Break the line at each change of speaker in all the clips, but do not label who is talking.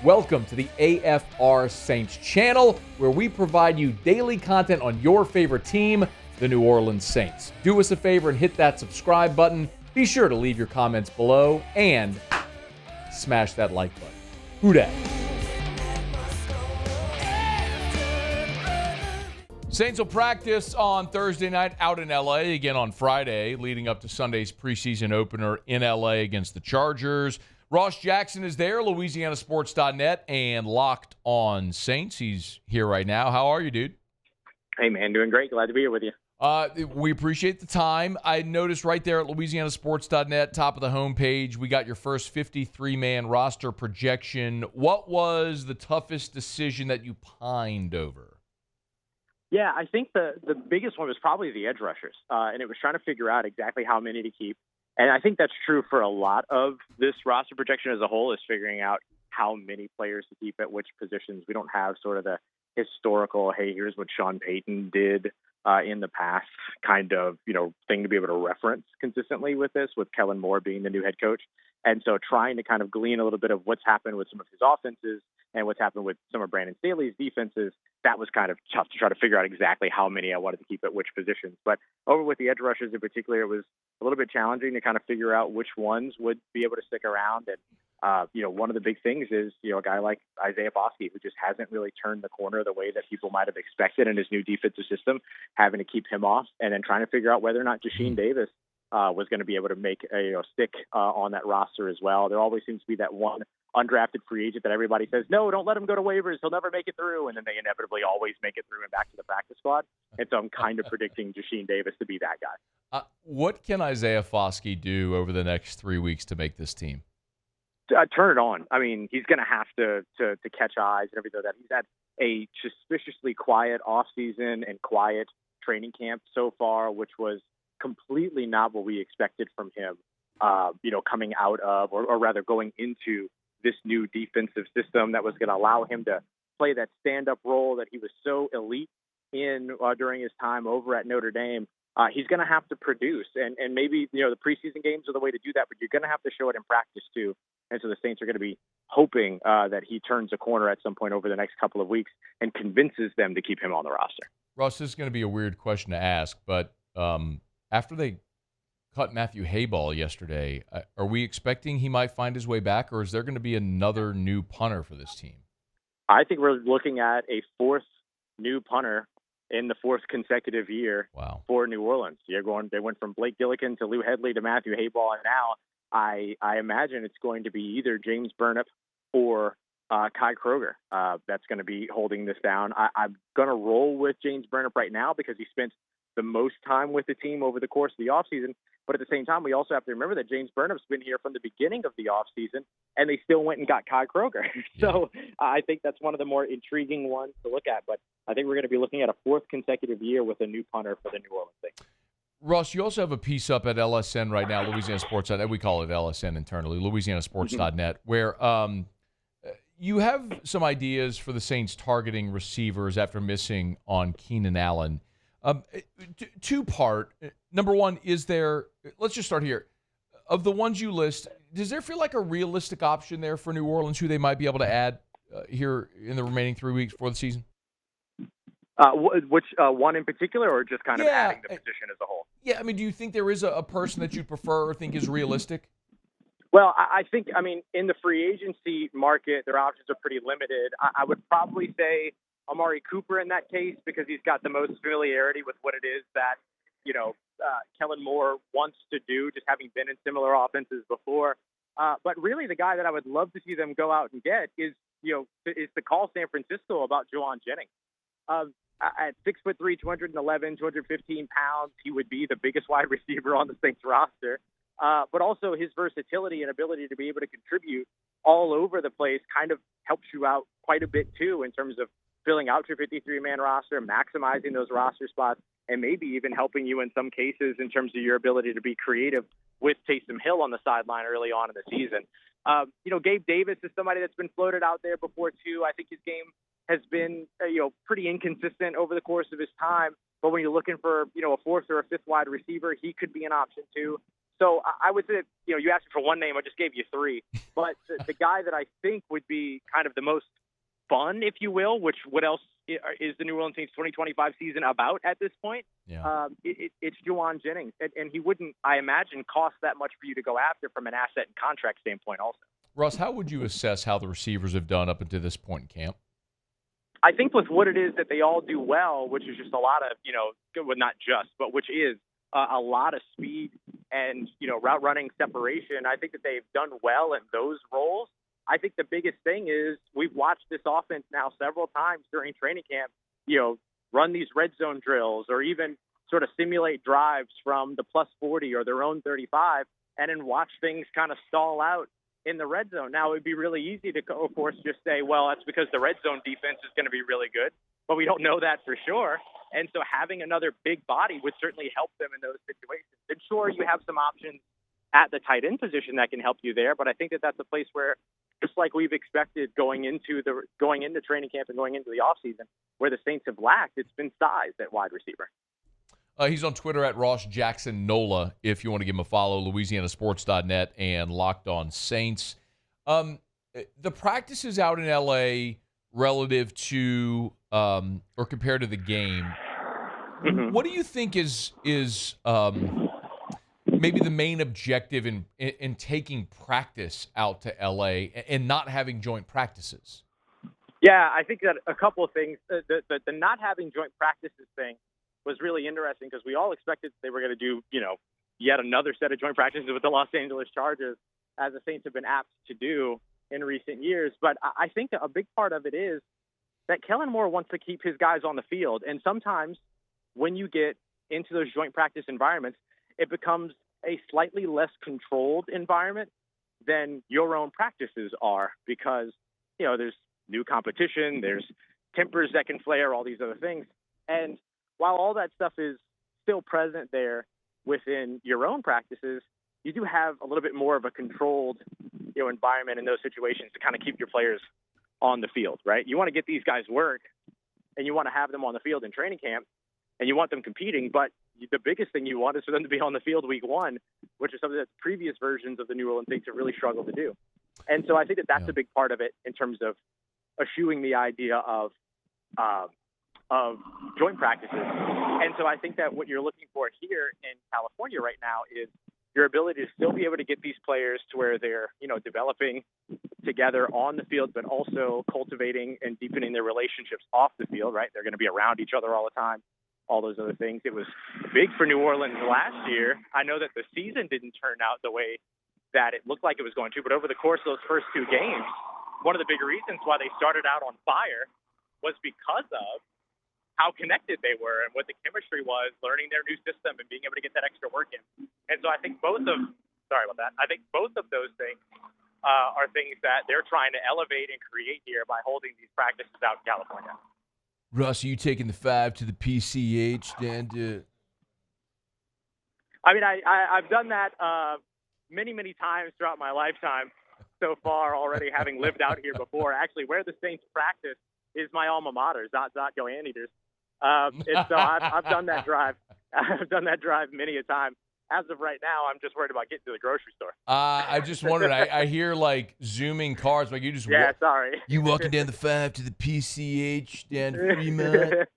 Welcome to the AFR Saints channel, where we provide you daily content on your favorite team, the New Orleans Saints. Do us a favor and hit that subscribe button. Be sure to leave your comments below and smash that like button. Who dat? Saints will practice on Thursday night out in L.A., again on Friday, leading up to Sunday's preseason opener in L.A. against the Chargers. Ross Jackson is there, LouisianaSports.net, and LockedOn Saints. He's here right now. How are you, dude?
Hey, man, doing great. Glad to be here with you.
We appreciate the time. I noticed right there at LouisianaSports.net, top of the homepage, we got your first 53-man roster projection. What was the toughest decision that you pined over?
Yeah, I think the biggest one was probably the edge rushers, and it was trying to figure out exactly how many to keep. And I think that's true for a lot of this roster projection as a whole, is figuring out how many players to keep at which positions. We don't have sort of the historical, hey, here's what Sean Payton did in the past kind of, thing to be able to reference consistently with this, with Kellen Moore being the new head coach. And so trying to kind of glean a little bit of what's happened with some of his offenses and what's happened with some of Brandon Staley's defenses, that was kind of tough to try to figure out exactly how many I wanted to keep at which positions. But over with the edge rushers in particular, it was a little bit challenging to kind of figure out which ones would be able to stick around. And, one of the big things is, a guy like Isaiah Foskey, who just hasn't really turned the corner the way that people might have expected in his new defensive system, having to keep him off, and then trying to figure out whether or not Jashean Davis was going to be able to make a stick on that roster as well. There always seems to be that one undrafted free agent that everybody says, no, don't let him go to waivers, he'll never make it through, and then they inevitably always make it through and back to the practice squad. And so I'm kind of predicting Jashean Davis to be that guy.
What can Isaiah Foskey do over the next 3 weeks to make this team?
Turn it on. I mean, he's going to have to catch eyes and everything like that. He's had a suspiciously quiet offseason and quiet training camp so far, which was completely not what we expected from him, coming out of, or rather going into this new defensive system that was going to allow him to play that stand-up role that he was so elite in during his time over at Notre Dame. He's going to have to produce, and maybe, the preseason games are the way to do that, but you're going to have to show it in practice too. And so the Saints are going to be hoping that he turns a corner at some point over the next couple of weeks and convinces them to keep him on the roster.
Russ, this is going to be a weird question to ask, but after they cut Matthew Hayball yesterday, are we expecting he might find his way back, or is there going to be another new punter for this team?
I think we're looking at a fourth new punter in the fourth consecutive year for New Orleans. They went from Blake Gillikin to Lou Hedley to Matthew Hayball, and now I imagine it's going to be either James Burnip or Kai Kroger that's going to be holding this down. I'm going to roll with James Burnip right now because he spent the most time with the team over the course of the offseason. But at the same time, we also have to remember that James Burnip's been here from the beginning of the offseason, and they still went and got Kai Kroger. So I think that's one of the more intriguing ones to look at. But I think we're going to be looking at a fourth consecutive year with a new punter for the New Orleans Saints.
Russ, you also have a piece up at LSN right now, LouisianaSports.net. We call it LSN internally, LouisianaSports.net, where you have some ideas for the Saints targeting receivers after missing on Keenan Allen. Two-part. Number one, let's just start here. Of the ones you list, does there feel like a realistic option there for New Orleans who they might be able to add here in the remaining 3 weeks before the season?
Which one in particular, or just kind of adding the position as a whole?
Yeah, I mean, do you think there is a person that you'd prefer or think is realistic?
Well, I think, in the free agency market, their options are pretty limited. I would probably say Amari Cooper in that case, because he's got the most familiarity with what it is that, Kellen Moore wants to do, just having been in similar offenses before. But really the guy that I would love to see them go out and get is to call San Francisco about Juwan Jennings. At 6'3", 211, 215 pounds, he would be the biggest wide receiver on the Saints roster. But also his versatility and ability to be able to contribute all over the place kind of helps you out quite a bit too, in terms of filling out your 53-man roster, maximizing those roster spots, and maybe even helping you in some cases in terms of your ability to be creative with Taysom Hill on the sideline early on in the season. Gabe Davis is somebody that's been floated out there before too. I think his game has been, pretty inconsistent over the course of his time. But when you're looking for, a fourth or a fifth wide receiver, he could be an option too. So I would say, you asked me for one name, I just gave you three. But the guy that I think would be kind of the most fun, if you will, what else is the New Orleans Saints 2025 season about at this point?
Yeah.
It's Juwan Jennings. And he wouldn't, I imagine, cost that much for you to go after from an asset and contract standpoint also.
Russ, how would you assess how the receivers have done up until this point in camp?
I think with what it is that they all do well, which is just a lot of, well, not just, but which is a lot of speed and, route running separation, I think that they've done well in those roles. I think the biggest thing is we've watched this offense now several times during training camp, run these red zone drills or even sort of simulate drives from the plus 40 or their own 35 and then watch things kind of stall out in the red zone. Now, it would be really easy to, of course, just say, well, that's because the red zone defense is going to be really good, but we don't know that for sure. And so having another big body would certainly help them in those situations. And sure, you have some options at the tight end position that can help you there, but I think that that's a place where, just like we've expected going into training camp and going into the offseason, where the Saints have lacked, it's been size at wide receiver.
He's on Twitter at Ross Jackson Nola, if you want to give him a follow, LouisianaSports.net and LockedOn Saints. The practices out in L.A. relative to or compared to the game, what do you think is maybe the main objective in taking practice out to L.A. and not having joint practices?
Yeah, I think that a couple of things. The not having joint practices thing was really interesting because we all expected they were going to do, yet another set of joint practices with the Los Angeles Chargers, as the Saints have been apt to do in recent years. But I think a big part of it is that Kellen Moore wants to keep his guys on the field. And sometimes when you get into those joint practice environments, it becomes a slightly less controlled environment than your own practices are because, there's new competition, there's tempers that can flare, all these other things. And while all that stuff is still present there within your own practices, you do have a little bit more of a controlled, environment in those situations to kind of keep your players on the field, right? You want to get these guys work and you want to have them on the field in training camp and you want them competing, but the biggest thing you want is for them to be on the field week one, which is something that previous versions of the New Orleans Saints have really struggled to do. And so I think that that's a big part of it in terms of eschewing the idea of joint practices. And so I think that what you're looking for here in California right now is your ability to still be able to get these players to where they're, developing together on the field, but also cultivating and deepening their relationships off the field, right? They're going to be around each other all the time, all those other things. It was big for New Orleans last year. I know that the season didn't turn out the way that it looked like it was going to, but over the course of those first two games, one of the big reasons why they started out on fire was because of how connected they were and what the chemistry was, learning their new system and being able to get that extra work in. And so I think both of those things are things that they're trying to elevate and create here by holding these practices out in California.
Russ, are you taking the 5 to the PCH, Dan?
I mean, I've done that many, many times throughout my lifetime so far already, having lived out here before. Actually, where the Saints practice is my alma mater, Go Anteaters. And so I've done that drive. I've done that drive many a time. As of right now, I'm just worried about getting to the grocery store.
I just wondered. I hear like zooming cars, like you just
sorry.
You walking down the 5 to the PCH down to Fremont.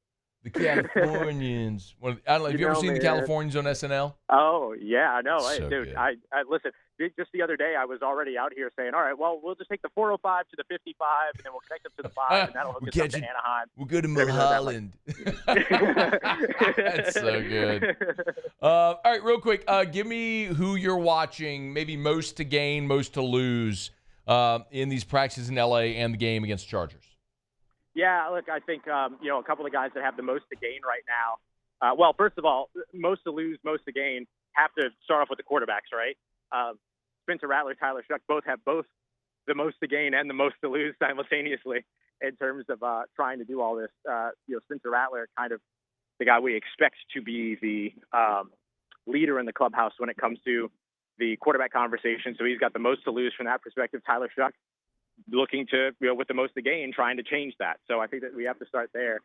The Californians. I don't know. Have you ever seen the Californians on SNL?
Oh yeah, I know.
So
dude,
good.
I listen. Just the other day, I was already out here saying, all right, well, we'll just take the 405 to the 55, and then we'll connect up to the 5, and that'll hook us up to Anaheim.
We'll go to Mulholland. That's so good. All right, real quick, give me who you're watching, maybe most to gain, most to lose in these practices in L.A. and the game against the Chargers. Yeah,
look, I think, a couple of guys that have the most to gain right now. Well, first of all, most to lose, most to gain have to start off with the quarterbacks, right? Spencer Rattler, Tyler Shough both have both the most to gain and the most to lose simultaneously in terms of trying to do all this. Spencer Rattler, kind of the guy we expect to be the leader in the clubhouse when it comes to the quarterback conversation. So he's got the most to lose from that perspective. Tyler Shough looking to, with the most to gain, trying to change that. So I think that we have to start there.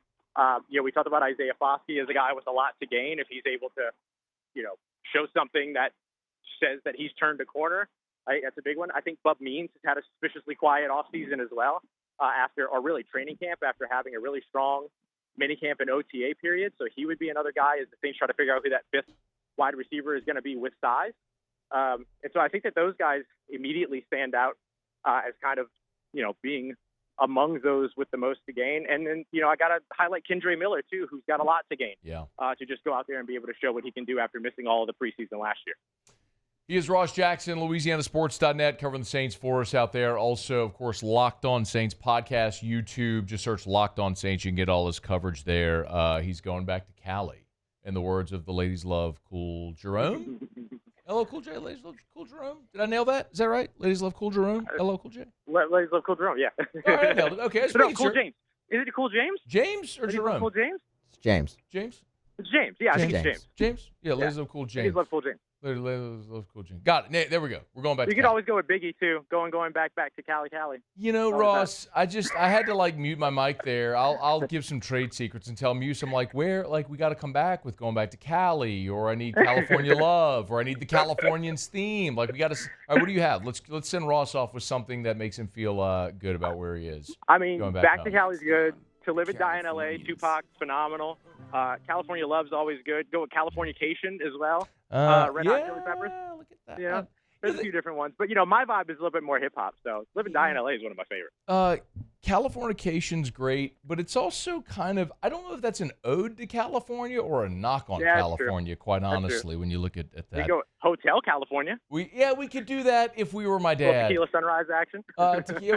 We talked about Isaiah Foskey as a guy with a lot to gain if he's able to, show something that says that he's turned a corner. I think that's a big one. I think Bub Means has had a suspiciously quiet offseason as well really training camp after having a really strong minicamp and OTA period. So he would be another guy as the Saints try to figure out who that fifth wide receiver is going to be with size. And so I think that those guys immediately stand out as kind of, being among those with the most to gain. And then, I got to highlight Kendre Miller, too, who's got a lot to gain to just go out there and be able to show what he can do after missing all of the preseason last year.
He is Ross Jackson, LouisianaSports.net, covering the Saints for us out there. Also, of course, Locked On Saints podcast, YouTube. Just search Locked On Saints. You can get all his coverage there. He's going back to Cali, in the words of the ladies love Cool Jerome. Hello, Cool J. Ladies love Cool Jerome. Did I nail that? Is that right? Ladies love Cool Jerome. Hello, Cool J.
Ladies love Cool Jerome, yeah.
All right, I nailed it. Okay,
no, Cool James. Is it Cool James?
James or Jerome?
Cool James?
It's James.
James?
It's James. Yeah, I think it's James.
James? Yeah, ladies love Cool James.
Ladies love Cool James.
Ladies love Cool James. Got it. There we go. We're going back to
You could always go with Biggie, too. Going back to Cali.
Ross, I had to mute my mic there. I'll give some trade secrets and tell Muse, I'm like, we got to come back with going back to Cali, or I need California love, or I need the Californians theme. We got to. All right, what do you have? Let's send Ross off with something that makes him feel good about where he is.
I mean, back to Cali's good. To Live and Die in LA, Tupac's phenomenal. California Love's always good. Go with Californication as well. Red Hot Chili Peppers.
Look at that.
There's a few different ones. But, my vibe is a little bit more hip-hop. So Live and Die in LA is one of my favorites.
Californication's great, but it's also kind of, I don't know if that's an ode to California or a knock on California, quite honestly, when you look at that.
You go Hotel California.
We could do that if we were my dad.
Tequila Sunrise action.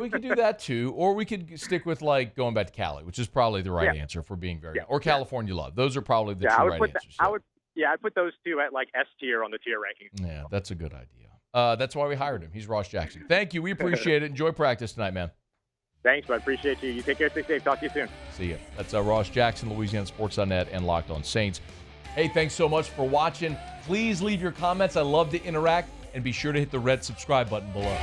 We could do that too. Or we could stick with going back to Cali, which is probably the right answer for being very, or California Love. Those are probably the two right answers.
I'd put those two at S tier on the tier rankings.
Yeah, that's a good idea. That's why we hired him. He's Ross Jackson. Thank you. We appreciate it. Enjoy practice tonight, man.
Thanks, bud. Appreciate you. You take care. Stay safe. Talk to you soon.
See ya. That's Ross Jackson, LouisianaSports.net, and Locked On Saints. Hey, thanks so much for watching. Please leave your comments. I love to interact. And be sure to hit the red subscribe button below.